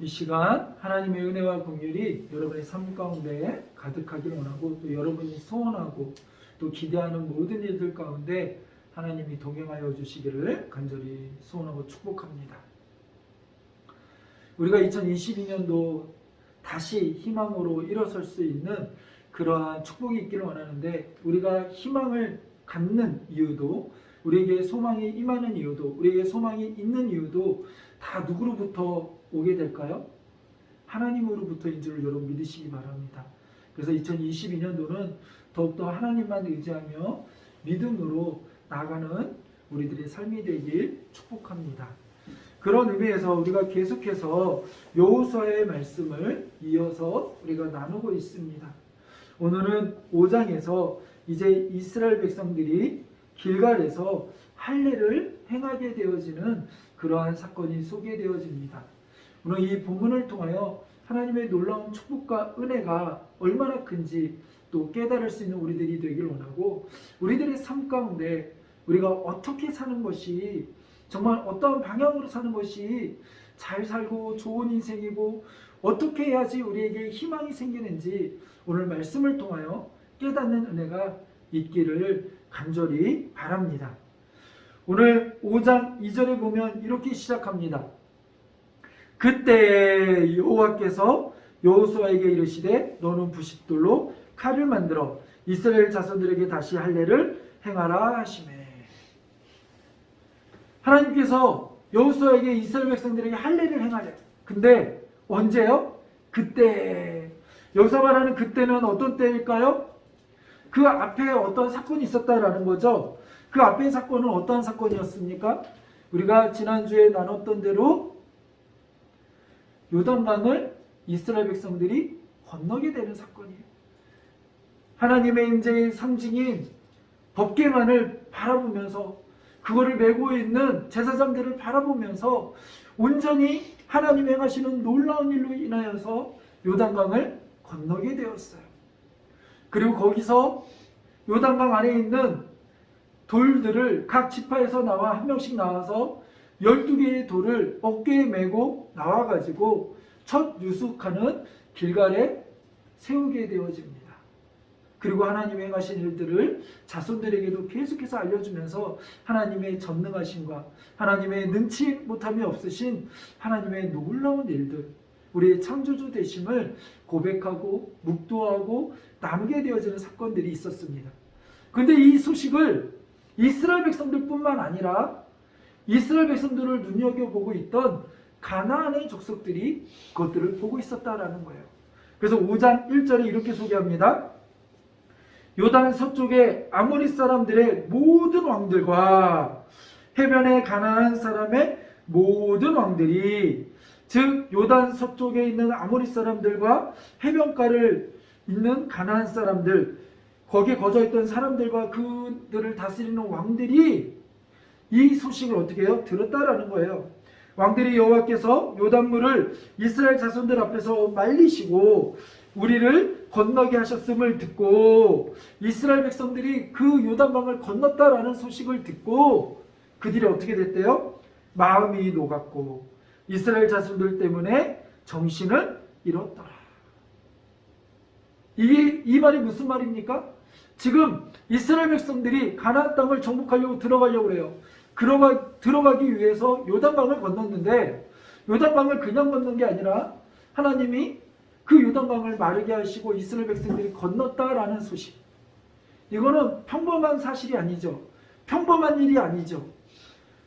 이 시간 하나님의 은혜와 긍휼이 여러분의 삶 가운데 가득하기를 원하고, 또 여러분이 소원하고 또 기대하는 모든 일들 가운데 하나님이 동행하여 주시기를 간절히 소원하고 축복합니다. 우리가 2022년도 다시 희망으로 일어설 수 있는 그러한 축복이 있기를 원하는데, 우리가 희망을 갖는 이유도, 우리에게 소망이 임하는 이유도, 우리에게 소망이 있는 이유도 다 누구로부터 오게 될까요? 하나님으로부터인 줄 여러분 믿으시기 바랍니다. 그래서 2022년도는 더욱더 하나님만 의지하며 믿음으로 나아가는 우리들의 삶이 되길 축복합니다. 그런 의미에서 우리가 계속해서 여호수아의 말씀을 이어서 우리가 나누고 있습니다. 오늘은 5장에서 이제 이스라엘 백성들이 길갈에서 할례를 행하게 되어지는 그러한 사건이 소개되어집니다. 오늘 이 본문을 통하여 하나님의 놀라운 축복과 은혜가 얼마나 큰지 또 깨달을 수 있는 우리들이 되길 원하고, 우리들의 삶 가운데 우리가 어떻게 사는 것이, 정말 어떠한 방향으로 사는 것이 잘 살고 좋은 인생이고, 어떻게 해야지 우리에게 희망이 생기는지 오늘 말씀을 통하여 깨닫는 은혜가 있기를 간절히 바랍니다. 오늘 5장 2절에 보면 이렇게 시작합니다. 그때 여호와께서 여호수아에게 이르시되 너는 부싯돌로 칼을 만들어 이스라엘 자손들에게 다시 할례를 행하라 하시매. 하나님께서 여호수아에게 이스라엘 백성들에게 할례를 행하래. 근데 언제요? 그때. 여기서 말하는 그때는 어떤 때일까요? 그 앞에 어떤 사건이 있었다라는 거죠. 그 앞의 사건은 어떠한 사건이었습니까? 우리가 지난주에 나눴던 대로 요단강을 이스라엘 백성들이 건너게 되는 사건이에요. 하나님의 임재의 상징인 법궤만을 바라보면서, 그거를 메고 있는 제사장들을 바라보면서 온전히 하나님이 행하시는 놀라운 일로 인하여서 요단강을 건너게 되었어요. 그리고 거기서 요단강 안에 있는 돌들을 각 지파에서 나와 한 명씩 나와서 12개의 돌을 어깨에 메고 나와가지고 첫 유숙하는 길갈에 세우게 되어집니다. 그리고 하나님의 행하신 일들을 자손들에게도 계속해서 알려주면서 하나님의 전능하심과 하나님의 능치 못함이 없으신 하나님의 놀라운 일들, 우리의 창조주 되심을 고백하고 묵도하고 나누게 되어지는 사건들이 있었습니다. 그런데 이 소식을 이스라엘 백성들뿐만 아니라 이스라엘 백성들을 눈여겨보고 있던 가나안의 족속들이 그것들을 보고 있었다라는 거예요. 그래서 5장 1절에 이렇게 소개합니다. 요단 서쪽의 아모리 사람들의 모든 왕들과 해변의 가나안 사람의 모든 왕들이, 즉 요단 서쪽에 있는 아모리 사람들과 해변가를 있는 가나안 사람들, 거기에 거주했던 사람들과 그들을 다스리는 왕들이 이 소식을 어떻게 해요? 들었다라는 거예요. 왕들이 여호와께서 요단물을 이스라엘 자손들 앞에서 말리시고 우리를 건너게 하셨음을 듣고, 이스라엘 백성들이 그 요단강을 건넜다라는 소식을 듣고 그들이 어떻게 됐대요? 마음이 녹았고 이스라엘 자손들 때문에 정신을 잃었더라. 이 말이 무슨 말입니까? 지금 이스라엘 백성들이 가나안 땅을 정복하려고 들어가려고 해요. 들어가기 위해서 요단강을 건넜는데, 요단강을 그냥 건넌 게 아니라 하나님이 그 요단강을 마르게 하시고 이스라엘 백성들이 건넜다라는 소식. 이거는 평범한 사실이 아니죠. 평범한 일이 아니죠.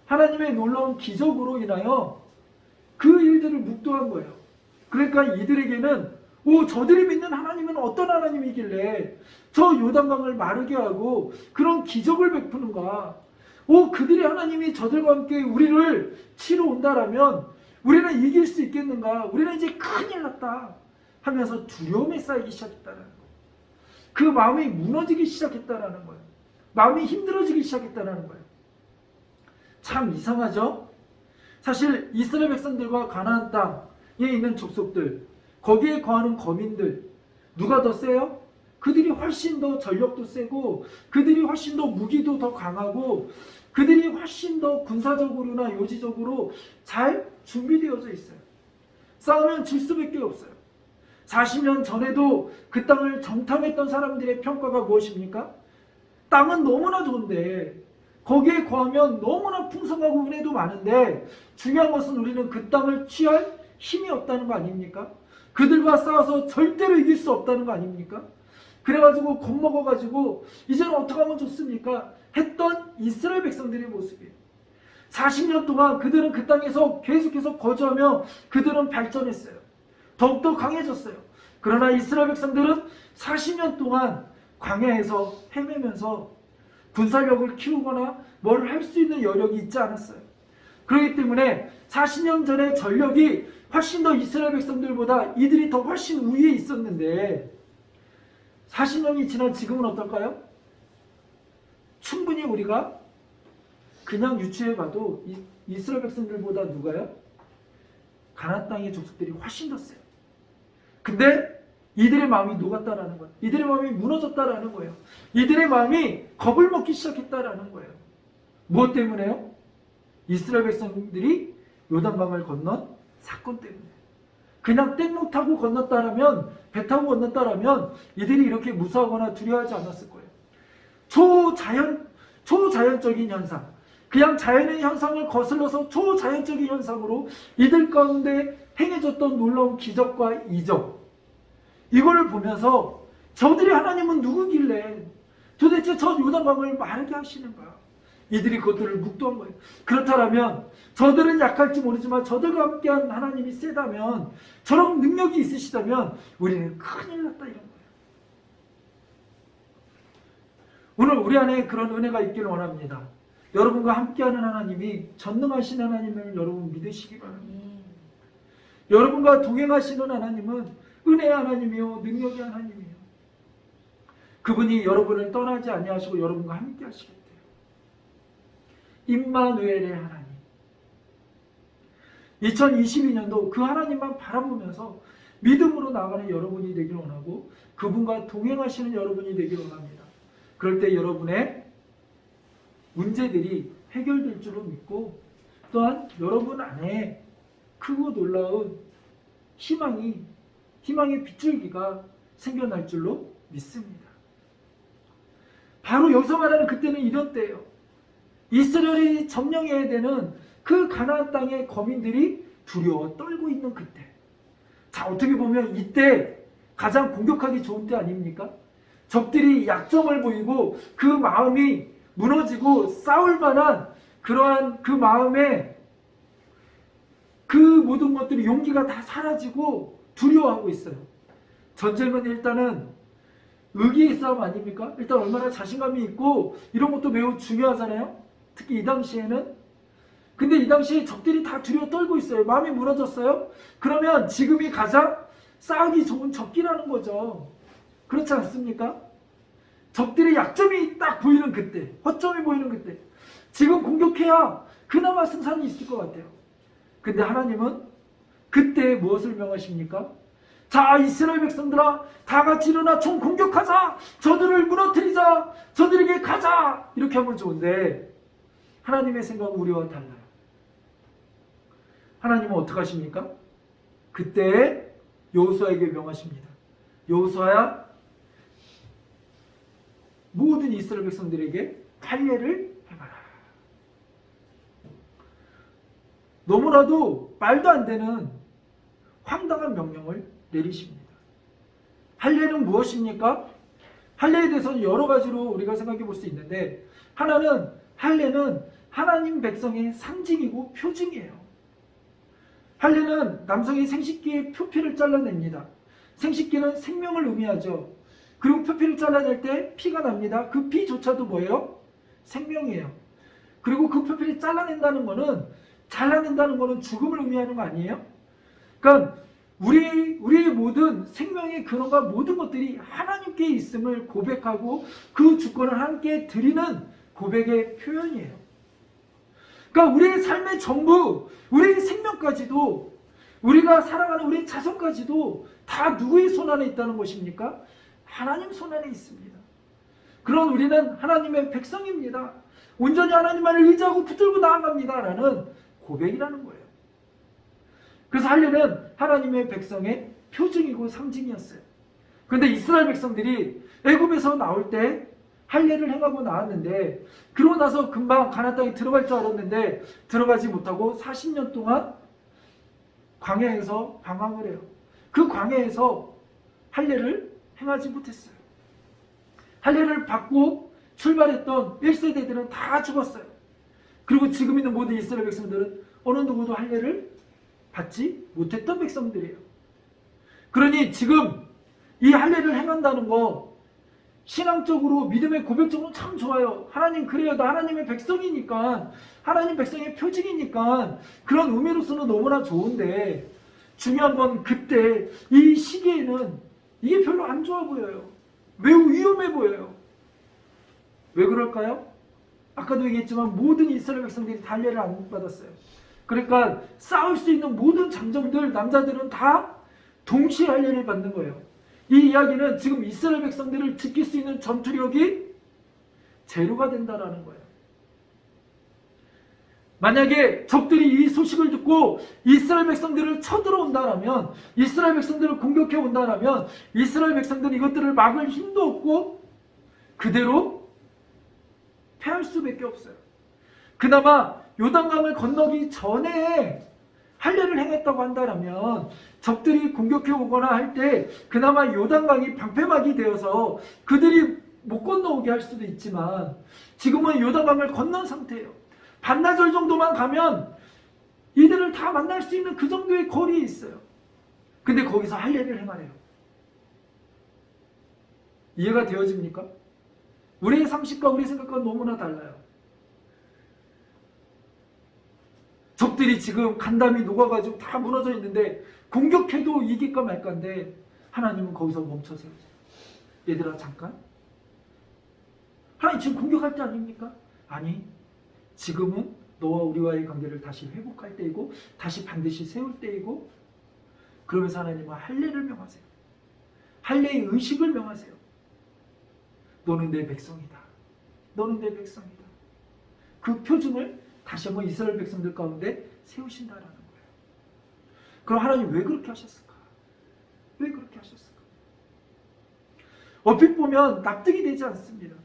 하나님의 놀라운 기적으로 인하여 그 일들을 묵도한 거예요. 그러니까 이들에게는 저들이 믿는 하나님은 어떤 하나님이길래 저 요단강을 마르게 하고 그런 기적을 베푸는가? 그들의 하나님이 저들과 함께 우리를 치러 온다라면 우리는 이길 수 있겠는가? 우리는 이제 큰일 났다 하면서 두려움에 쌓이기 시작했다는 거예요. 그 마음이 무너지기 시작했다는 거예요. 마음이 힘들어지기 시작했다는 거예요. 참 이상하죠? 사실 이스라엘 백성들과 가나안 땅에 있는 족속들, 거기에 거하는 거민들, 누가 더 세요? 그들이 훨씬 더 전력도 세고, 그들이 훨씬 더 무기도 더 강하고, 그들이 훨씬 더 군사적으로나 요지적으로 잘 준비되어져 있어요. 싸우면 질 수밖에 없어요. 40년 전에도 그 땅을 정탐했던 사람들의 평가가 무엇입니까? 땅은 너무나 좋은데 거기에 거하면 너무나 풍성하고 은혜도 많은데 중요한 것은 우리는 그 땅을 취할 힘이 없다는 거 아닙니까? 그들과 싸워서 절대로 이길 수 없다는 거 아닙니까? 그래가지고 겁먹어가지고 이제는 어떻게 하면 좋습니까? 했던 이스라엘 백성들의 모습이에요. 40년 동안 그들은 그 땅에서 계속해서 거주하며 그들은 발전했어요. 더욱더 강해졌어요. 그러나 이스라엘 백성들은 40년 동안 광야에서 헤매면서 군사력을 키우거나 뭘 할 수 있는 여력이 있지 않았어요. 그렇기 때문에 40년 전의 전력이 훨씬 더 이스라엘 백성들보다 이들이 더 훨씬 우위에 있었는데 40년이 지난 지금은 어떨까요? 충분히 우리가 그냥 유추해봐도 이스라엘 백성들보다 누가요? 가나안 땅의 족속들이 훨씬 더 세요. 근데 이들의 마음이 녹았다라는 거예요. 이들의 마음이 무너졌다라는 거예요. 이들의 마음이 겁을 먹기 시작했다라는 거예요. 무엇 때문에요? 이스라엘 백성들이 요단강을 건넌 사건 때문에. 그냥 땡못 타고 건넜다라면, 배 타고 건넜다라면 이들이 이렇게 무서워하거나 두려워하지 않았을 거예요. 초자연적인 현상, 그냥 자연의 현상을 거슬러서 초자연적인 현상으로 이들 가운데 행해졌던 놀라운 기적과 이적, 이걸 보면서 저들이 하나님은 누구길래 도대체 저 요단강을 마르게 하시는가? 이들이 그것들을 묵도한 거예요. 그렇다면 저들은 약할지 모르지만 저들과 함께한 하나님이 세다면, 저런 능력이 있으시다면 우리는 큰일 났다 이런 거예요. 오늘 우리 안에 그런 은혜가 있기를 원합니다. 여러분과 함께하는 하나님이 전능하신 하나님을 여러분 믿으시기 바랍니다. 여러분과 동행하시는 하나님은 은혜의 하나님이요 능력의 하나님이에요. 그분이 여러분을 떠나지 아니하시고 여러분과 함께 하시겠대요. 임마누엘의 하나님. 2022년도 그 하나님만 바라보면서 믿음으로 나아가는 여러분이 되길 원하고 그분과 동행하시는 여러분이 되길 원합니다. 그럴 때 여러분의 문제들이 해결될 줄로 믿고 또한 여러분 안에 크고 놀라운 희망의 빗줄기가 생겨날 줄로 믿습니다. 바로 여기서 말하는 그때는 이런 때예요. 이스라엘이 점령해야 되는 그 가나안 땅의 거민들이 두려워 떨고 있는 그때. 자, 어떻게 보면 이때 가장 공격하기 좋은 때 아닙니까? 적들이 약점을 보이고 그 마음이 무너지고 싸울 만한 그러한 그 마음에 그 모든 것들이 용기가 다 사라지고 두려워하고 있어요. 전쟁은 일단은 의기의 싸움 아닙니까? 일단 얼마나 자신감이 있고 이런 것도 매우 중요하잖아요. 특히 이 당시에는. 근데 이 당시에 적들이 다 두려워 떨고 있어요. 마음이 무너졌어요. 그러면 지금이 가장 싸우기 좋은 적기라는 거죠. 그렇지 않습니까? 적들의 약점이 딱 보이는 그때, 허점이 보이는 그때, 지금 공격해야 그나마 승산이 있을 것 같아요. 근데 하나님은 그때 무엇을 명하십니까? 자, 이스라엘 백성들아, 다 같이 일어나 총 공격하자, 저들을 무너뜨리자, 저들에게 가자, 이렇게 하면 좋은데 하나님의 생각은 우리와 달라요. 하나님은 어떻게 하십니까? 그때 여호수아에게 명하십니다. 여호수아야, 모든 이스라엘 백성들에게 할례를 해봐라. 너무나도 말도 안 되는 황당한 명령을 내리십니다. 할례는 무엇입니까? 할례에 대해서는 여러 가지로 우리가 생각해 볼 수 있는데, 하나는 할례는 하나님 백성의 상징이고 표징이에요. 할례는 남성의 생식기의 표피를 잘라냅니다. 생식기는 생명을 의미하죠. 그리고 표피를 잘라낼 때 피가 납니다. 그 피조차도 뭐예요? 생명이에요. 그리고 그 표피를 잘라낸다는 거는 죽음을 의미하는 거 아니에요? 그러니까 우리의 모든 생명의 근원과 모든 것들이 하나님께 있음을 고백하고 그 주권을 함께 드리는 고백의 표현이에요. 그러니까 우리의 삶의 전부, 우리의 생명까지도, 우리가 사랑하는 우리의 자손까지도 다 누구의 손 안에 있다는 것입니까? 하나님 손 안에 있습니다. 그런 우리는 하나님의 백성입니다. 온전히 하나님만을 의지하고 붙들고 나아갑니다. 라는 고백이라는 거예요. 그래서 할례는 하나님의 백성의 표징이고 상징이었어요. 그런데 이스라엘 백성들이 애굽에서 나올 때 할례를 행하고 나왔는데, 그러고 나서 금방 가나안 땅에 들어갈 줄 알았는데 들어가지 못하고 40년 동안 광야에서 방황을 해요. 그 광야에서 할례를 행하지 못했어요. 할례를 받고 출발했던 1세대들은 다 죽었어요. 그리고 지금 있는 모든 이스라엘 백성들은 어느 누구도 할례를 받지 못했던 백성들이에요. 그러니 지금 이 할례를 행한다는 거 신앙적으로, 믿음의 고백적으로 참 좋아요. 하나님, 그래요, 나 하나님의 백성이니까, 하나님 백성의 표징이니까 그런 의미로서는 너무나 좋은데, 중요한 건 그때 이 시기에는 이게 별로 안 좋아 보여요. 매우 위험해 보여요. 왜 그럴까요? 아까도 얘기했지만 모든 이스라엘 백성들이 할례를 안 받았어요. 그러니까 싸울 수 있는 모든 장정들, 남자들은 다 동시에 할례를 받는 거예요. 이 이야기는 지금 이스라엘 백성들을 지킬 수 있는 전투력이 제로가 된다라는 거예요. 만약에 적들이 이 소식을 듣고 이스라엘 백성들을 쳐들어온다라면, 이스라엘 백성들을 공격해 온다라면 이스라엘 백성들은 이것들을 막을 힘도 없고 그대로 패할 수밖에 없어요. 그나마 요단강을 건너기 전에 할례를 행했다고 한다면 적들이 공격해 오거나 할 때 그나마 요단강이 방패막이 되어서 그들이 못 건너오게 할 수도 있지만, 지금은 요단강을 건넌 상태예요. 반나절 정도만 가면 이들을 다 만날 수 있는 그 정도의 거리에 있어요. 근데 거기서 할례를 행하래요. 이해가 되어집니까? 우리의 상식과 우리의 생각과 너무나 달라요. 적들이 지금 간담이 녹아가지고 다 무너져 있는데 공격해도 이길까 말까인데, 하나님은 거기서 멈춰서요. 얘들아, 잠깐. 하나님 지금 공격할 때 아닙니까? 아니, 지금은 너와 우리와의 관계를 다시 회복할 때이고 다시 반드시 세울 때이고, 그러면서 하나님은 할례를 명하세요. 할례의 의식을 명하세요. 너는 내 백성이다. 너는 내 백성이다. 그 표준을 다시 한번 이스라엘 백성들 가운데 세우신다라는 거예요. 그럼 하나님 왜 그렇게 하셨을까? 왜 그렇게 하셨을까? 얼핏 보면 납득이 되지 않습니다.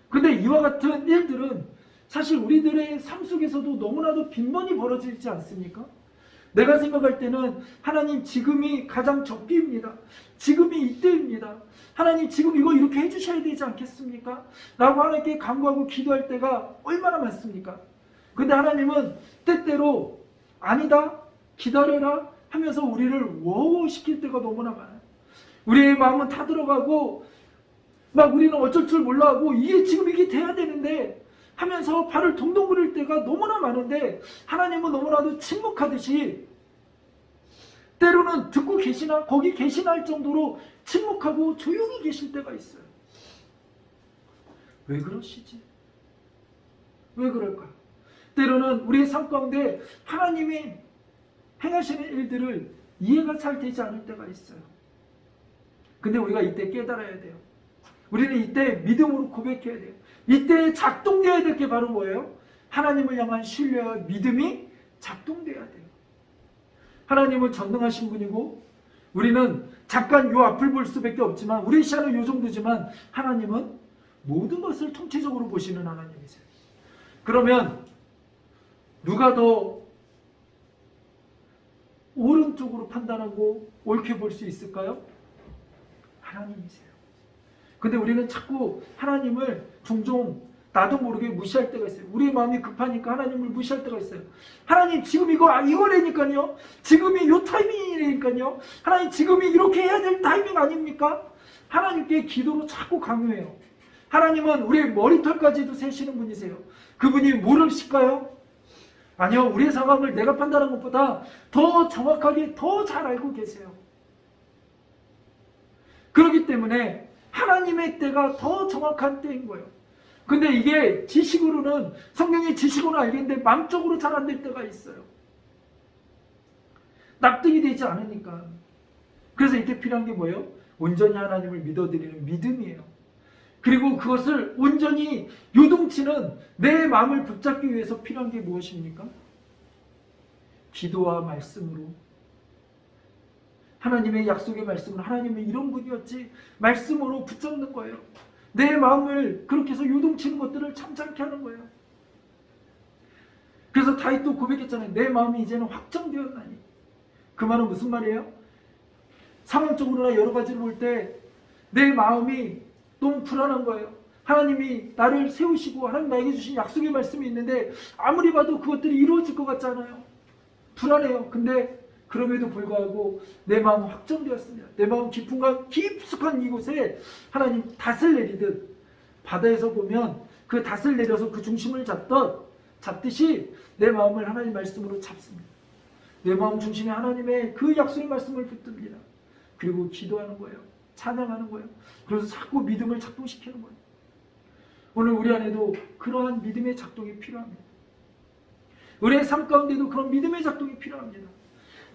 근데 이와 같은 일들은 사실 우리들의 삶 속에서도 너무나도 빈번히 벌어지지 않습니까? 내가 생각할 때는 하나님 지금이 가장 적기입니다. 지금이 이때입니다. 하나님 지금 이거 이렇게 해주셔야 되지 않겠습니까? 라고 하나님께 간구하고 기도할 때가 얼마나 많습니까? 근데 하나님은 때때로 아니다, 기다려라 하면서 우리를 워워시킬 때가 너무나 많아요. 우리의 마음은 타들어가고 막 우리는 어쩔 줄 몰라하고 이게 지금 이게 돼야 되는데 하면서 발을 동동 구릴 때가 너무나 많은데, 하나님은 너무나도 침묵하듯이 때로는 듣고 계시나, 거기 계시나 할 정도로 침묵하고 조용히 계실 때가 있어요. 왜 그러시지? 왜 그럴까? 때로는 우리의 삶 가운데 하나님이 행하시는 일들을 이해가 잘 되지 않을 때가 있어요. 근데 우리가 이때 깨달아야 돼요. 우리는 이때 믿음으로 고백해야 돼요. 이때 작동되어야 될 게 바로 뭐예요? 하나님을 향한 신뢰와 믿음이 작동돼야 돼요. 하나님은 전능하신 분이고 우리는 잠깐 요 앞을 볼 수밖에 없지만, 우리 시야는 요 정도지만 하나님은 모든 것을 통치적으로 보시는 하나님이세요. 그러면 누가 더 오른쪽으로 판단하고 옳게 볼 수 있을까요? 하나님이세요. 근데 우리는 자꾸 하나님을 종종 나도 모르게 무시할 때가 있어요. 우리의 마음이 급하니까 하나님을 무시할 때가 있어요. 하나님 지금 이거라니까요. 지금이 요 타이밍이라니까요. 하나님 지금이 이렇게 해야 될 타이밍 아닙니까? 하나님께 기도로 자꾸 강요해요. 하나님은 우리의 머리털까지도 세시는 분이세요. 그분이 모르실까요? 아니요. 우리의 상황을 내가 판단한 것보다 더 정확하게 더 잘 알고 계세요. 그렇기 때문에 하나님의 때가 더 정확한 때인 거예요. 근데 이게 지식으로는, 성경의 지식으로는 알겠는데 마음적으로 잘 안 될 때가 있어요. 납득이 되지 않으니까. 그래서 이때 필요한 게 뭐예요? 온전히 하나님을 믿어드리는 믿음이에요. 그리고 그것을 온전히 요동치는 내 마음을 붙잡기 위해서 필요한 게 무엇입니까? 기도와 말씀으로 하나님의 약속의 말씀은 하나님은 이런 분이었지 말씀으로 붙잡는 거예요. 내 마음을 그렇게 해서 요동치는 것들을 참지 하는 거예요. 그래서 다윗도 고백했잖아요. 내 마음이 이제는 확정되었나니. 그 말은 무슨 말이에요? 상황적으로나 여러 가지를 볼 때 내 마음이 너무 불안한 거예요. 하나님이 나를 세우시고 하나님 나에게 주신 약속의 말씀이 있는데 아무리 봐도 그것들이 이루어질 것 같지 않아요. 불안해요. 근데 그럼에도 불구하고 내 마음은 확정되었습니다. 내 마음 깊숙한 이곳에 하나님 닷을 내리듯 바다에서 보면 그 닷을 내려서 그 중심을 잡듯이 내 마음을 하나님 말씀으로 잡습니다. 내 마음 중심에 하나님의 그 약속의 말씀을 붙듭니다. 그리고 기도하는 거예요. 찬양하는 거예요. 그래서 자꾸 믿음을 작동시키는 거예요. 오늘 우리 안에도 그러한 믿음의 작동이 필요합니다. 우리의 삶 가운데도 그런 믿음의 작동이 필요합니다.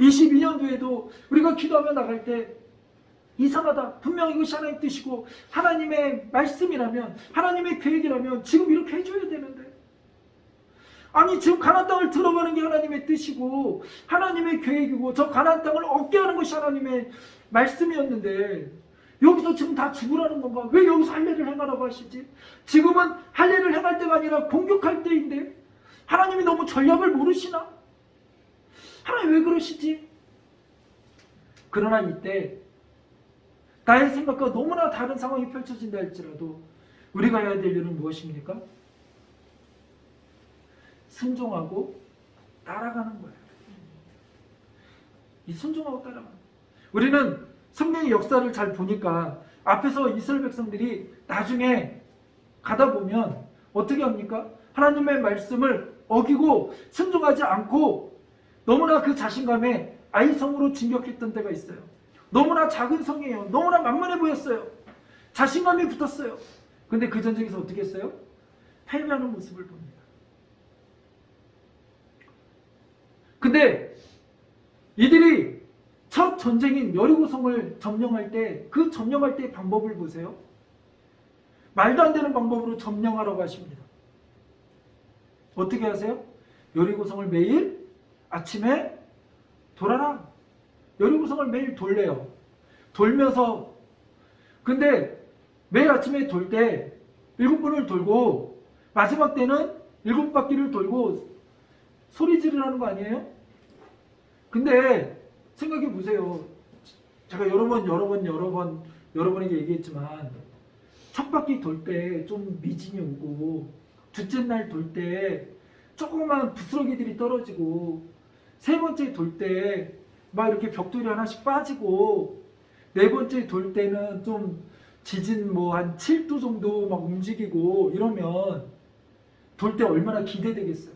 22년도에도 우리가 기도하며 나갈 때 이상하다. 분명히 이것이 하나님의 뜻이고 하나님의 말씀이라면 하나님의 계획이라면 지금 이렇게 해줘야 되는데 아니 지금 가나안 땅을 들어가는 게 하나님의 뜻이고 하나님의 계획이고 저 가나안 땅을 얻게 하는 것이 하나님의 말씀이었는데 여기서 지금 다 죽으라는 건가? 왜 여기서 할례를 행하라고 하시지? 지금은 할례를 행할 때가 아니라 공격할 때인데 하나님이 너무 전략을 모르시나? 하나님 왜 그러시지? 그러나 이때 나의 생각과 너무나 다른 상황이 펼쳐진다 할지라도 우리가 해야 될 일은 무엇입니까? 순종하고 따라가는 거예요. 이 순종하고 따라가는 거예요. 우리는 성경의 역사를 잘 보니까 앞에서 이스라엘 백성들이 나중에 가다 보면 어떻게 합니까? 하나님의 말씀을 어기고 순종하지 않고 너무나 그 자신감에 아이성으로 진격했던 때가 있어요. 너무나 작은 성이에요. 너무나 만만해 보였어요. 자신감이 붙었어요. 근데 그 전쟁에서 어떻게 했어요? 패배하는 모습을 봅니다. 근데 이들이 첫 전쟁인 여리고성을 점령할 때 그 점령할 때의 방법을 보세요. 말도 안 되는 방법으로 점령하라고 하십니다. 어떻게 하세요? 여리고성을 매일 아침에 돌아라. 여리고성을 매일 돌래요. 돌면서 근데 매일 아침에 돌 때 7번을 돌고 마지막 때는 7바퀴를 돌고 소리 지르라는 거 아니에요? 근데 생각해 보세요. 제가 여러 번에게 얘기했지만 첫 바퀴 돌 때 좀 미진이 오고 둘째 날 돌 때 조그만 부스러기들이 떨어지고 세 번째 돌 때 막 이렇게 벽돌이 하나씩 빠지고 네 번째 돌 때는 좀 지진 뭐 한 7도 정도 막 움직이고 이러면 돌 때 얼마나 기대되겠어요.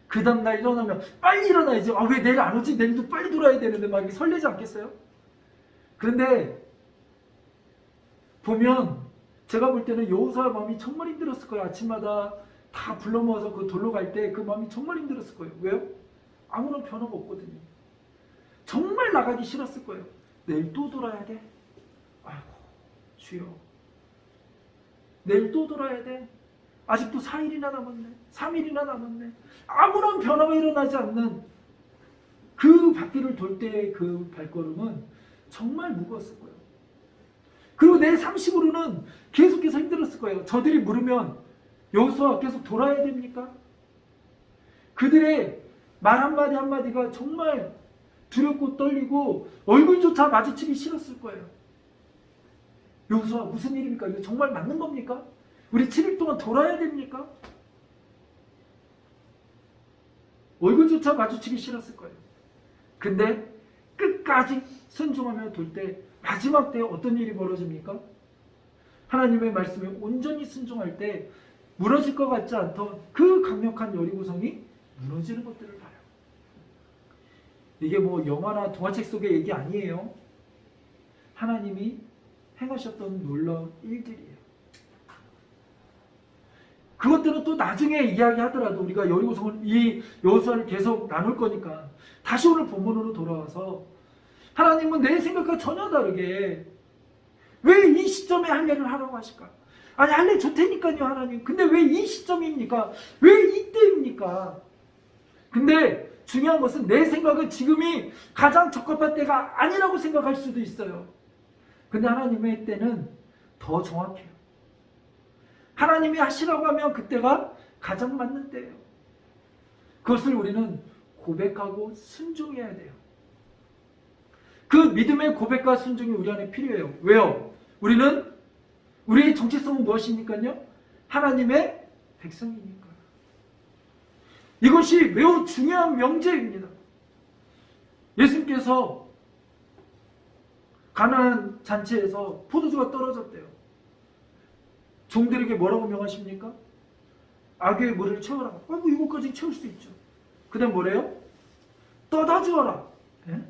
그 다음날 일어나면 빨리 일어나야지. 아, 왜 내일 안 오지? 내일도 빨리 돌아야 되는데 막 이렇게 설레지 않겠어요? 그런데 보면 제가 볼 때는 여호수아 마음이 정말 힘들었을 거예요. 아침마다 다 불러 모아서 그 돌로 갈 때 그 마음이 정말 힘들었을 거예요. 왜요? 아무런 변화가 없거든요. 정말 나가기 싫었을 거예요. 내일 또 돌아야 돼? 아이고 주여 내일 또 돌아야 돼? 아직도 4일이나 남았네. 3일이나 남았네. 아무런 변화가 일어나지 않는 그 바퀴를 돌 때의 그 발걸음은 정말 무거웠을 거예요. 그리고 내 상식으로는 계속해서 힘들었을 거예요. 저들이 물으면 여호수아 계속 돌아야 됩니까? 그들의 말 한마디 한마디가 정말 두렵고 떨리고 얼굴조차 마주치기 싫었을 거예요. 여호수아 무슨 일입니까? 이거 정말 맞는 겁니까? 우리 7일 동안 돌아야 됩니까? 얼굴조차 마주치기 싫었을 거예요. 근데 끝까지 순종하며 돌 때 마지막 때 어떤 일이 벌어집니까? 하나님의 말씀에 온전히 순종할 때 무너질 것 같지 않던 그 강력한 여리고성이 무너지는 것들을 봐요. 이게 뭐 영화나 동화책 속의 얘기 아니에요. 하나님이 행하셨던 놀라운 일들이에요. 그것들은 또 나중에 이야기하더라도 우리가 여리고성을 이 여호수아를 계속 나눌 거니까 다시 오늘 본문으로 돌아와서 하나님은 내 생각과 전혀 다르게 왜 이 시점에 할례를 하라고 하실까? 아니 할례 좋다니까요 하나님. 근데 왜 이 시점입니까? 왜 이때입니까? 근데 중요한 것은 내 생각은 지금이 가장 적합한 때가 아니라고 생각할 수도 있어요. 근데 하나님의 때는 더 정확해요. 하나님이 하시라고 하면 그때가 가장 맞는 때예요. 그것을 우리는 고백하고 순종해야 돼요. 그 믿음의 고백과 순종이 우리 안에 필요해요. 왜요? 우리의 정체성은 무엇입니까요? 하나님의 백성이니까. 이것이 매우 중요한 명제입니다. 예수님께서 가나안 잔치에서 포도주가 떨어졌대요. 종들에게 뭐라고 명하십니까? 아귀의 물을 채워라. 아이고, 이것까지 채울 수 있죠. 그 다음 뭐래요? 떠다 주어라. 예?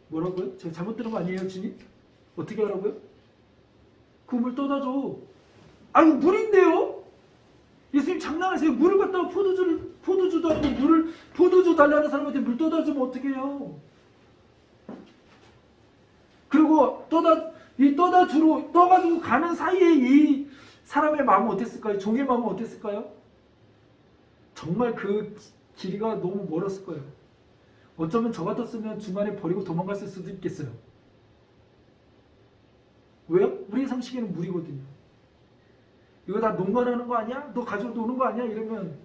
뭐라고요? 제가 잘못 들은 거 아니에요, 주님? 어떻게 하라고요? 그 물 떠다 줘. 아니, 물인데요? 예수님 장난하세요? 물을 갖다가 포도주도 아니고 포도주 달라는 사람한테 물 떠다 주면 어떻게 해요? 그리고 떠가지고 가는 사이에 이 사람의 마음은 어땠을까요? 종의 마음은 어땠을까요? 정말 그 길이가 너무 멀었을 거예요. 어쩌면 저 같았으면 중간에 버리고 도망갔을 수도 있겠어요. 왜요? 우리의 상식에는 물이거든요. 이거 다 농간하는 거 아니야? 너 가지고 노는 거 아니야? 이러면.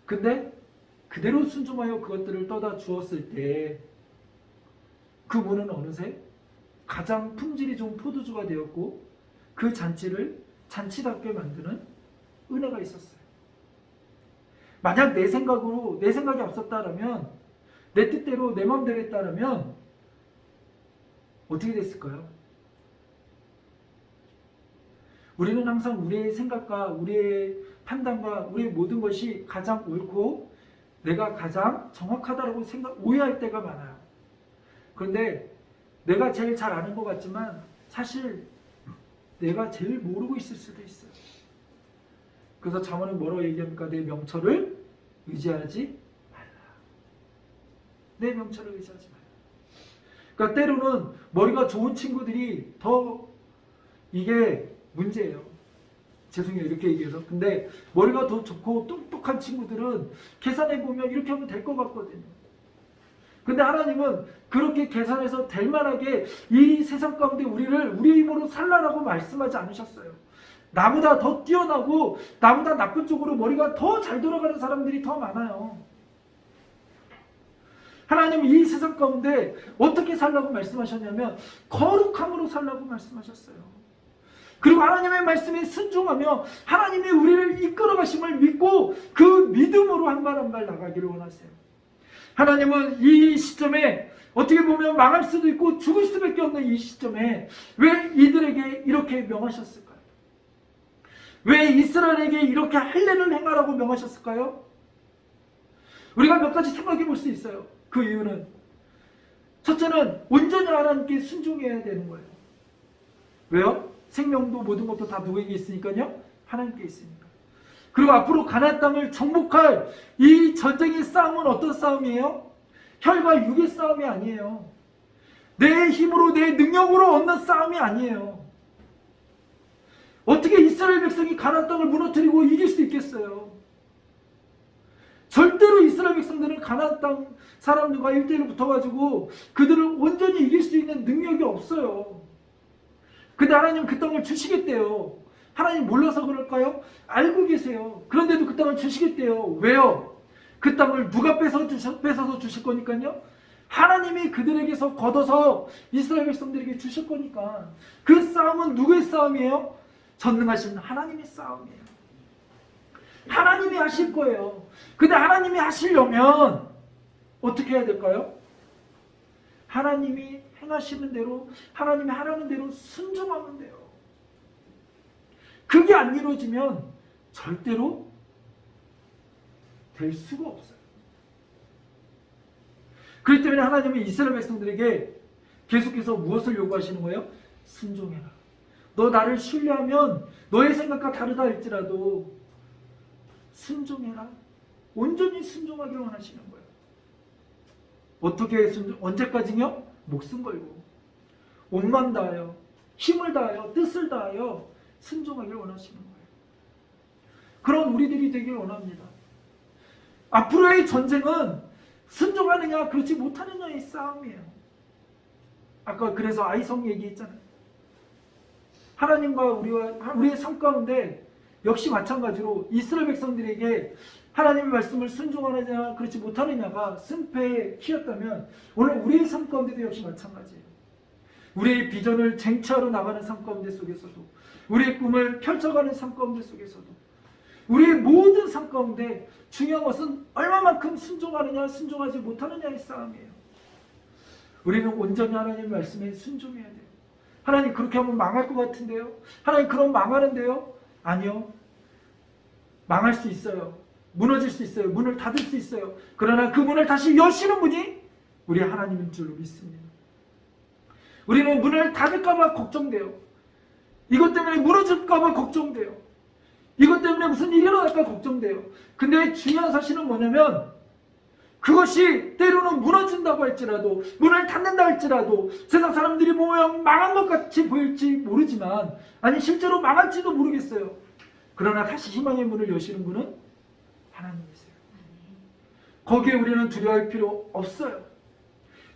근데 그대로 순종하여 그것들을 떠다 주었을 때 그 물은 어느새 가장 품질이 좋은 포도주가 되었고 그 잔치를 잔치답게 만드는 은혜가 있었어요. 만약 내 생각이 앞섰다라면, 내 뜻대로 내 마음대로 했다라면 어떻게 됐을까요? 우리는 항상 우리의 생각과 우리의 판단과 우리의 모든 것이 가장 옳고 내가 가장 정확하다고 오해할 때가 많아요. 그런데 내가 제일 잘 아는 것 같지만 사실 내가 제일 모르고 있을 수도 있어요. 그래서 잠언은 뭐라고 얘기합니까? 내 명철을 의지하지 말라. 내 명철을 의지하지 말라. 그러니까 때로는 머리가 좋은 친구들이 더 이게 문제예요. 죄송해요, 이렇게 얘기해서. 근데 머리가 더 좋고 똑똑한 친구들은 계산해보면 이렇게 하면 될 것 같거든요. 근데 하나님은 그렇게 계산해서 될 만하게 이 세상 가운데 우리의 힘으로 살라라고 말씀하지 않으셨어요. 나보다 더 뛰어나고 나보다 나쁜 쪽으로 머리가 더 잘 돌아가는 사람들이 더 많아요. 하나님은 이 세상 가운데 어떻게 살라고 말씀하셨냐면 거룩함으로 살라고 말씀하셨어요. 그리고 하나님의 말씀에 순종하며 하나님이 우리를 이끌어 가심을 믿고 그 믿음으로 한 발 한 발 나가기를 원하세요. 하나님은 이 시점에 어떻게 보면 망할 수도 있고 죽을 수밖에 없는 이 시점에 왜 이들에게 이렇게 명하셨을까요? 왜 이스라엘에게 이렇게 할례를 행하라고 명하셨을까요? 우리가 몇 가지 생각해 볼 수 있어요. 그 이유는 첫째는 온전히 하나님께 순종해야 되는 거예요. 왜요? 생명도 모든 것도 다 누구에게 있으니까요? 하나님께 있으니까. 그리고 앞으로 가나안 땅을 정복할 이 전쟁의 싸움은 어떤 싸움이에요? 혈과 육의 싸움이 아니에요. 내 힘으로 내 능력으로 얻는 싸움이 아니에요. 어떻게 이스라엘 백성이 가나안 땅을 무너뜨리고 이길 수 있겠어요? 절대로 이스라엘 백성들은 가나안 땅 사람들과 1대1로 붙어가지고 그들을 온전히 이길 수 있는 능력이 없어요. 근데 하나님 그 땅을 주시겠대요. 하나님 몰라서 그럴까요? 알고 계세요. 그런데도 그 땅을 주시겠대요. 왜요? 그 땅을 누가 뺏어서 주실 거니까요? 하나님이 그들에게서 걷어서 이스라엘 백성들에게 주실 거니까. 그 싸움은 누구의 싸움이에요? 전능하신 하나님의 싸움이에요. 하나님이 하실 거예요. 근데 하나님이 하시려면 어떻게 해야 될까요? 하나님이 행하시는 대로, 하나님이 하라는 대로 순종하면 돼요. 그게 안 이루어지면 절대로 될 수가 없어요. 그렇기 때문에 하나님은 이스라엘 백성들에게 계속해서 무엇을 요구하시는 거예요? 순종해라. 너 나를 신뢰하면 너의 생각과 다르다 할지라도 순종해라. 온전히 순종하기를 원하시는 거예요. 어떻게 언제까지요? 목숨 걸고 온만 다하여 힘을 다하여 뜻을 다하여 순종하기를 원하시는 거예요. 그런 우리들이 되길 원합니다. 앞으로의 전쟁은 순종하느냐 그렇지 못하느냐의 싸움이에요. 아까 그래서 아이성 얘기했잖아요. 하나님과 우리의 삶 가운데 역시 마찬가지로 이스라엘 백성들에게 하나님의 말씀을 순종하느냐 그렇지 못하느냐가 승패의 키였다면 오늘 우리의 삶 가운데도 역시 마찬가지예요. 우리의 비전을 쟁취하러 나가는 삶 가운데 속에서도, 우리의 꿈을 펼쳐가는 삶 가운데 속에서도, 우리의 모든 삶 가운데 중요한 것은 얼마만큼 순종하느냐 순종하지 못하느냐의 싸움이에요. 우리는 온전히 하나님의 말씀에 순종해야 돼요. 하나님 그렇게 하면 망할 것 같은데요? 하나님 그럼 망하는데요? 아니요. 망할 수 있어요. 무너질 수 있어요. 문을 닫을 수 있어요. 그러나 그 문을 다시 여시는 분이 우리 하나님인 줄로 믿습니다. 우리는 문을 닫을까 봐 걱정돼요. 이것 때문에 무너질까 봐 걱정돼요. 이것 때문에 무슨 일이 일어날까 걱정돼요. 근데 중요한 사실은 뭐냐면 그것이 때로는 무너진다고 할지라도, 문을 닫는다 할지라도, 세상 사람들이 보면 망한 것 같이 보일지 모르지만, 아니 실제로 망할지도 모르겠어요. 그러나 다시 희망의 문을 여시는 분은 하나님이세요. 거기에 우리는 두려워할 필요 없어요.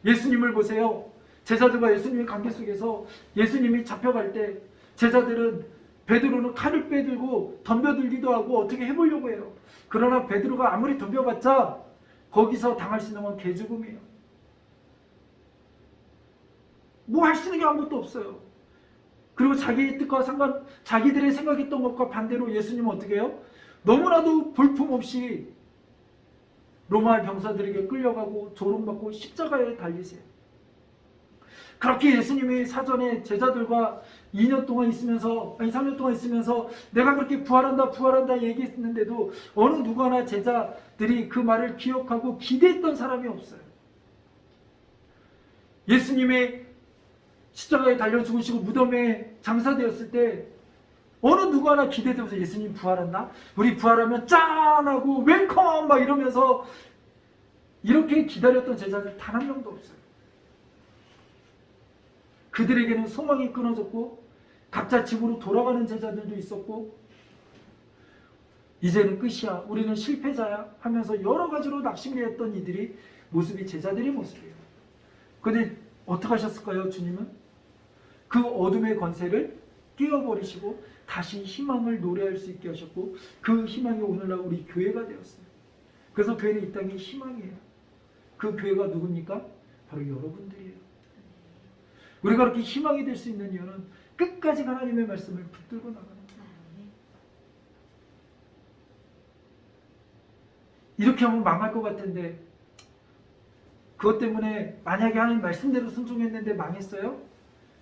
예수님을 보세요. 제자들과 예수님의 관계 속에서 예수님이 잡혀갈 때 제자들은 베드로는 칼을 빼들고 덤벼들기도 하고 어떻게 해보려고 해요. 그러나 베드로가 아무리 덤벼봤자 거기서 당할 수 있는 건 개죽음이에요. 뭐 할 수 있는 게 아무것도 없어요. 그리고 자기의 뜻과 자기들의 생각했던 것과 반대로 예수님은 어떻게 해요? 너무나도 볼품없이 로마 병사들에게 끌려가고 조롱받고 십자가에 달리세요. 그렇게 예수님이 사전에 제자들과 2년 동안 있으면서, 아니 3년 동안 있으면서 내가 그렇게 부활한다 얘기했는데도 어느 누구나 제자들이 그 말을 기억하고 기대했던 사람이 없어요. 예수님의 십자가에 달려 죽으시고 무덤에 장사되었을 때 어느 누구 하나 기대되면서 예수님 부활한다? 우리 부활하면 짠! 하고 웰컴! 막 이러면서 이렇게 기다렸던 제자들 단 한 명도 없어요. 그들에게는 소망이 끊어졌고 각자 집으로 돌아가는 제자들도 있었고 이제는 끝이야, 우리는 실패자야 하면서 여러 가지로 낙심했던 이들이 모습이 제자들의 모습이에요. 그런데 어떻게 하셨을까요? 주님은 그 어둠의 권세를 깨어버리시고 다시 희망을 노래할 수 있게 하셨고 그 희망이 오늘날 우리 교회가 되었어요. 그래서 교회는 이 땅의 희망이에요. 그 교회가 누굽니까? 바로 여러분들이에요. 우리가 그렇게 희망이 될 수 있는 이유는 끝까지 하나님의 말씀을 붙들고 나가는 거예요. 이렇게 하면 망할 것 같은데 그것 때문에 만약에 하나님 말씀대로 순종했는데 망했어요?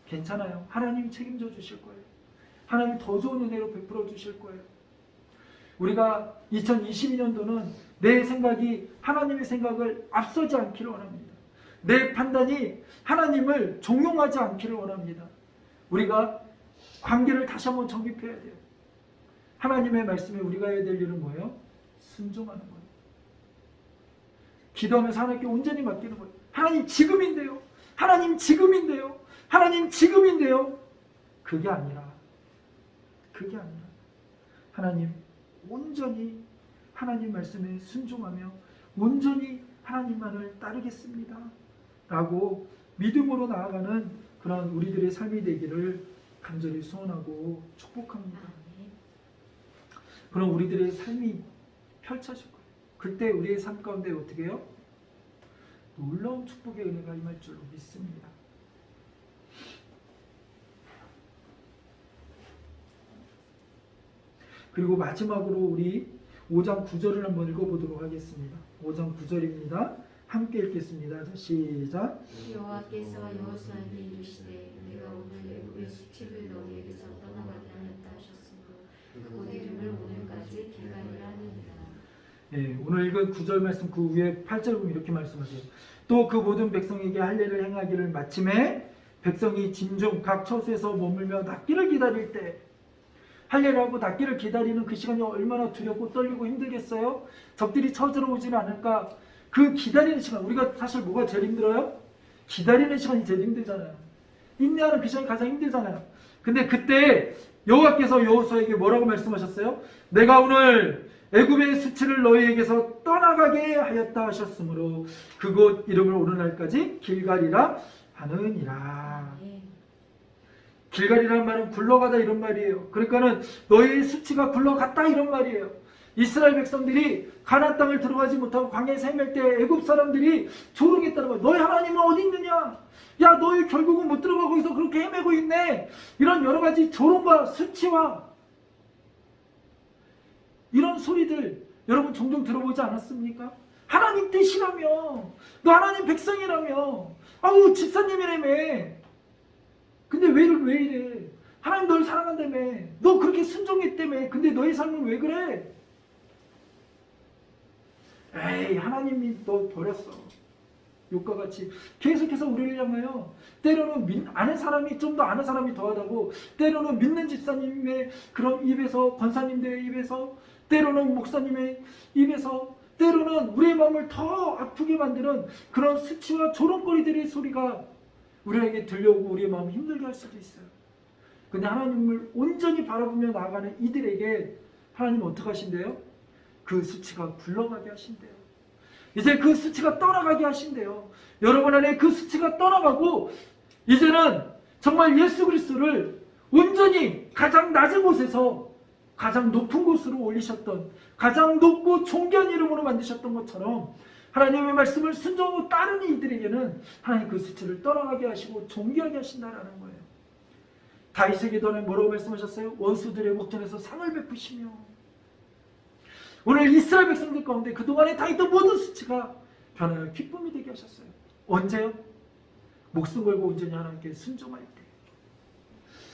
괜찮아요. 하나님이 책임져 주실 거예요. 하나님이 더 좋은 은혜로 베풀어 주실 거예요. 우리가 2022년도는 내 생각이 하나님의 생각을 앞서지 않기를 원합니다. 내 판단이 하나님을 종용하지 않기를 원합니다. 우리가 관계를 다시 한번 정립해야 돼요. 하나님의 말씀에 우리가 해야 될 일은 뭐예요? 순종하는 거예요. 기도하면서 하나님께 온전히 맡기는 거예요. 하나님 지금인데요. 하나님 지금인데요. 하나님 지금인데요. 그게 아니라 하나님 온전히 하나님 말씀에 순종하며 온전히 하나님만을 따르겠습니다 라고 믿음으로 나아가는 그런 우리들의 삶이 되기를 간절히 소원하고 축복합니다. 그럼 우리들의 삶이 펼쳐질 거예요. 그때 우리의 삶 가운데 어떻게 해요? 놀라운 축복의 은혜가 임할 줄로 믿습니다. 그리고 마지막으로 우리 5장 9절을 한번 읽어보도록 하겠습니다. 5장 9절입니다. 함께 읽겠습니다. 자, 시작. 여호와께서 여호수아에게 이르시되 내가 오늘 애굽의 수치를 너희에게서 떠나가게 하였다 하셨으므로 그 이름을 오늘까지 길갈이라 하느니라. 예, 오늘 읽은 9절 말씀 그 위에 8절 보면 이렇게 말씀하세요. 또 그 모든 백성에게 할례를 행하기를 마침에 백성이 진중 각 처소에서 머물며 낫기를 기다릴 때, 할례를 하고 낫기를 기다리는 그 시간이 얼마나 두렵고 떨리고 힘들겠어요? 적들이 쳐들어오지는 않을까? 그 기다리는 시간, 우리가 사실 뭐가 제일 힘들어요? 기다리는 시간이 제일 힘들잖아요. 인내하는 그 시간이 가장 힘들잖아요. 근데 그때 여호와께서 여호수아에게 뭐라고 말씀하셨어요? 내가 오늘 애굽의 수치를 너희에게서 떠나가게 하였다 하셨으므로 그곳 이름을 오늘날까지 길갈이라 하느니라. 길갈이라는 말은 굴러가다 이런 말이에요. 그러니까는 너희의 수치가 굴러갔다 이런 말이에요. 이스라엘 백성들이 가나안 땅을 들어가지 못하고 광야에서 헤맬 때 애굽 사람들이 조롱했다는 거예요. 너희 하나님은 어디 있느냐? 야, 너희 결국은 못 들어가고 있어. 그렇게 헤매고 있네. 이런 여러 가지 조롱과 수치와 이런 소리들 여러분 종종 들어보지 않았습니까? 하나님 뜻이라며, 너 하나님 백성이라며, 아우 집사님이라며. 근데 왜 이래? 하나님 널 사랑한다며, 너 그렇게 순종했다며. 근데 너의 삶은 왜 그래? 에이, 하나님이 너 버렸어. 욕과 같이 계속해서 우리를 향하여 때로는 아는 사람이 좀 더 아는 사람이 더하다고, 때로는 믿는 집사님의 그런 입에서, 권사님들의 입에서, 때로는 목사님의 입에서, 때로는 우리의 마음을 더 아프게 만드는 그런 수치와 조롱거리들의 소리가 우리에게 들려오고 우리의 마음을 힘들게 할 수도 있어요. 근데 하나님을 온전히 바라보며 나아가는 이들에게 하나님은 어떻게 하신대요? 그 수치가 굴러가게 하신대요. 이제 그 수치가 떠나가게 하신대요. 여러분 안에 그 수치가 떠나가고 이제는 정말 예수 그리스도를 온전히 가장 낮은 곳에서 가장 높은 곳으로 올리셨던, 가장 높고 존귀한 이름으로 만드셨던 것처럼 하나님의 말씀을 순종하고 따르는 이들에게는 하나님 그 수치를 떠나가게 하시고 존귀하게 하신다라는 거예요. 다윗에게 전에 뭐라고 말씀하셨어요? 원수들의 목전에서 상을 베푸시며. 오늘 이스라엘 백성들 가운데 그동안에 다 있던 모든 수치가 변하여 기쁨이 되게 하셨어요. 언제요? 목숨 걸고 온전히 하나님께 순종할 때.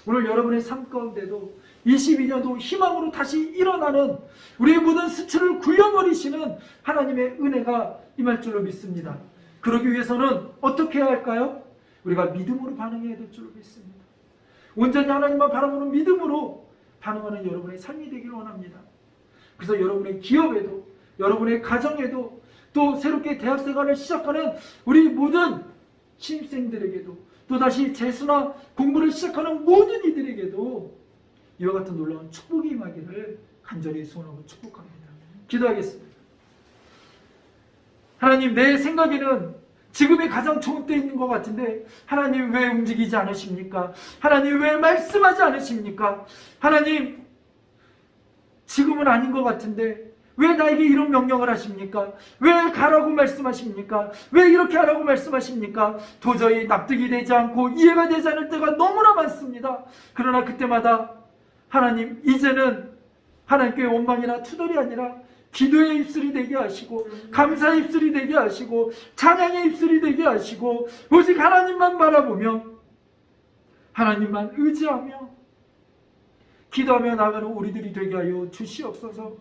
오늘 여러분의 삶 가운데도 22년도 희망으로 다시 일어나는 우리의 모든 수치를 굴려버리시는 하나님의 은혜가 임할 줄로 믿습니다. 그러기 위해서는 어떻게 해야 할까요? 우리가 믿음으로 반응해야 될 줄로 믿습니다. 온전히 하나님만 바라보는 믿음으로 반응하는 여러분의 삶이 되기를 원합니다. 그래서 여러분의 기업에도, 여러분의 가정에도, 또 새롭게 대학생활을 시작하는 우리 모든 신입생들에게도, 또다시 재수나 공부를 시작하는 모든 이들에게도 이와 같은 놀라운 축복이 임하기를 간절히 소원하고 축복합니다. 기도하겠습니다. 하나님, 내 생각에는 지금이 가장 좋은 때 있는 것 같은데 하나님 왜 움직이지 않으십니까? 하나님 왜 말씀하지 않으십니까? 하나님, 지금은 아닌 것 같은데 왜 나에게 이런 명령을 하십니까? 왜 가라고 말씀하십니까? 왜 이렇게 하라고 말씀하십니까? 도저히 납득이 되지 않고 이해가 되지 않을 때가 너무나 많습니다. 그러나 그때마다 하나님, 이제는 하나님께 원망이나 투덜이 아니라 기도의 입술이 되게 하시고, 감사의 입술이 되게 하시고, 찬양의 입술이 되게 하시고, 오직 하나님만 바라보며 하나님만 의지하며 기도하며 나가는 우리들이 되게 하여 주시옵소서.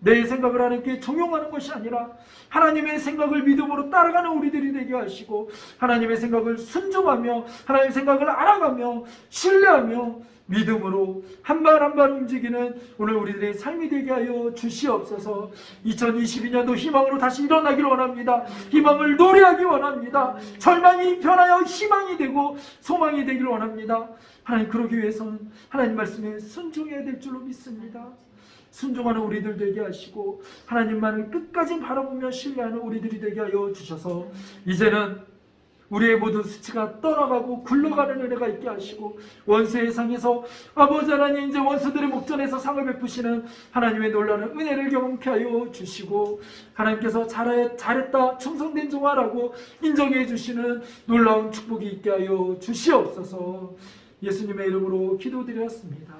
내 생각을 하나님께 종용하는 것이 아니라 하나님의 생각을 믿음으로 따라가는 우리들이 되게 하시고, 하나님의 생각을 순종하며 하나님의 생각을 알아가며 신뢰하며 믿음으로 한 발 한 발 움직이는 오늘 우리들의 삶이 되게 하여 주시옵소서. 2022년도 희망으로 다시 일어나기를 원합니다. 희망을 노래하기 원합니다. 절망이 변하여 희망이 되고 소망이 되기를 원합니다. 하나님, 그러기 위해서는 하나님 말씀에 순종해야 될 줄로 믿습니다. 순종하는 우리들 되게 하시고 하나님만을 끝까지 바라보며 신뢰하는 우리들이 되게 하여 주셔서 이제는 우리의 모든 수치가 떠나가고 굴러가는 은혜가 있게 하시고 원수의 상에서 아버지 하나님, 이제 원수들의 목전에서 상을 베푸시는 하나님의 놀라운 은혜를 경험케 하여 주시고 하나님께서 잘했다, 충성된 종아라고 인정해 주시는 놀라운 축복이 있게 하여 주시옵소서. 예수님의 이름으로 기도드렸습니다.